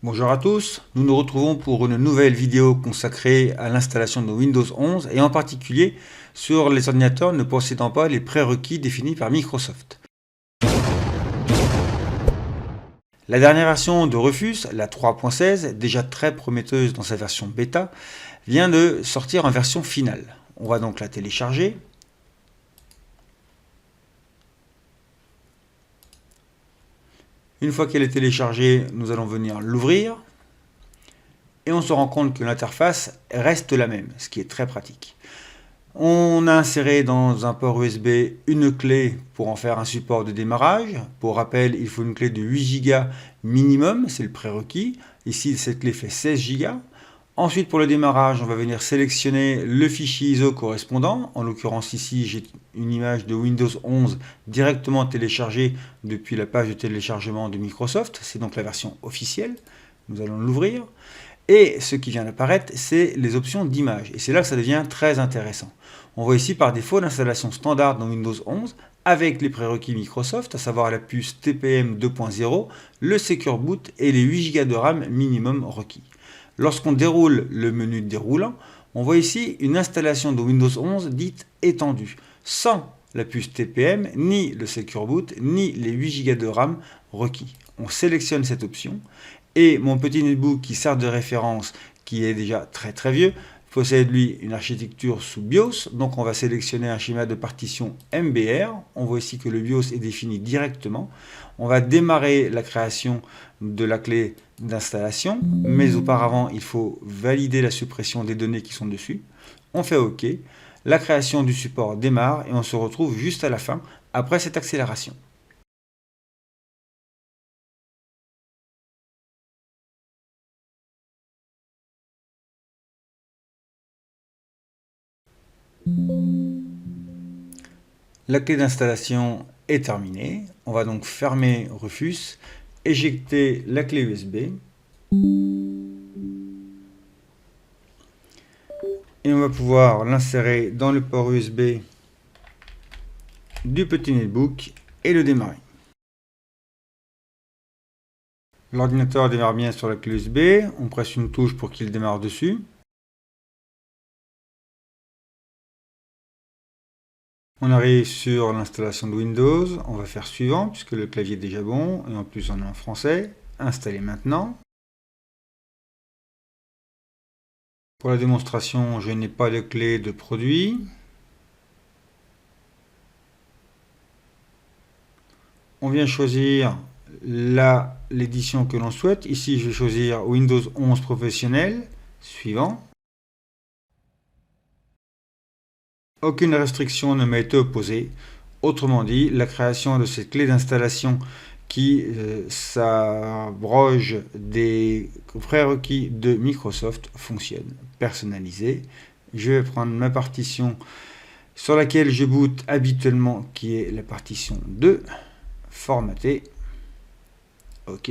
Bonjour à tous, nous nous retrouvons pour une nouvelle vidéo consacrée à l'installation de Windows 11 et en particulier sur les ordinateurs ne possédant pas les prérequis définis par Microsoft. La dernière version de Rufus, la 3.16, déjà très prometteuse dans sa version bêta, vient de sortir en version finale. On va donc la télécharger. Une fois qu'elle est téléchargée, nous allons venir l'ouvrir. Et on se rend compte que l'interface reste la même, ce qui est très pratique. On a inséré dans un port USB une clé pour en faire un support de démarrage. Pour rappel, il faut une clé de 8 Go minimum, c'est le prérequis. Ici, cette clé fait 16 Go. Ensuite, pour le démarrage, on va venir sélectionner le fichier ISO correspondant. En l'occurrence, ici, j'ai une image de Windows 11 directement téléchargée depuis la page de téléchargement de Microsoft. C'est donc la version officielle. Nous allons l'ouvrir. Et ce qui vient d'apparaître, c'est les options d'image. Et c'est là que ça devient très intéressant. On voit ici par défaut l'installation standard dans Windows 11 avec les prérequis Microsoft, à savoir la puce TPM 2.0, le Secure Boot et les 8 Go de RAM minimum requis. Lorsqu'on déroule le menu déroulant, on voit ici une installation de Windows 11 dite étendue, sans la puce TPM, ni le Secure Boot, ni les 8 Go de RAM requis. On sélectionne cette option. Et mon petit netbook qui sert de référence, qui est déjà très vieux, possède lui une architecture sous BIOS. Donc on va sélectionner un schéma de partition MBR. On voit ici que le BIOS est défini directement. On va démarrer la création de la clé d'installation. Mais auparavant, il faut valider la suppression des données qui sont dessus. On fait OK. La création du support démarre et on se retrouve juste à la fin, après cette accélération. La clé d'installation est terminée. On va donc fermer Rufus, éjecter la clé USB et on va pouvoir l'insérer dans le port USB du petit netbook et le démarrer. L'ordinateur démarre bien sur la clé USB. On presse une touche pour qu'il démarre dessus. On arrive sur l'installation de Windows, on va faire suivant puisque le clavier est déjà bon et en plus on est en français. Installer maintenant. Pour la démonstration, je n'ai pas de clé de produit. On vient choisir l'édition que l'on souhaite. Ici, je vais choisir Windows 11 Professionnel. Suivant. Aucune restriction ne m'a été opposée. Autrement dit, la création de cette clé d'installation qui s'abroge des prérequis de Microsoft fonctionne. Personnalisé. Je vais prendre ma partition sur laquelle je boot habituellement, qui est la partition 2. Formater. OK.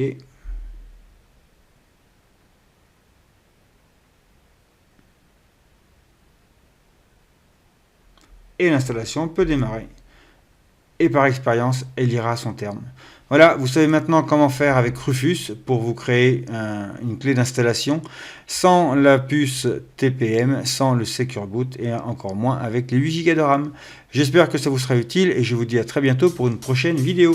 Et l'installation peut démarrer. Et par expérience, elle ira à son terme. Voilà, vous savez maintenant comment faire avec Rufus pour vous créer une clé d'installation sans la puce TPM, sans le Secure Boot et encore moins avec les 8 Go de RAM. J'espère que ça vous sera utile et je vous dis à très bientôt pour une prochaine vidéo.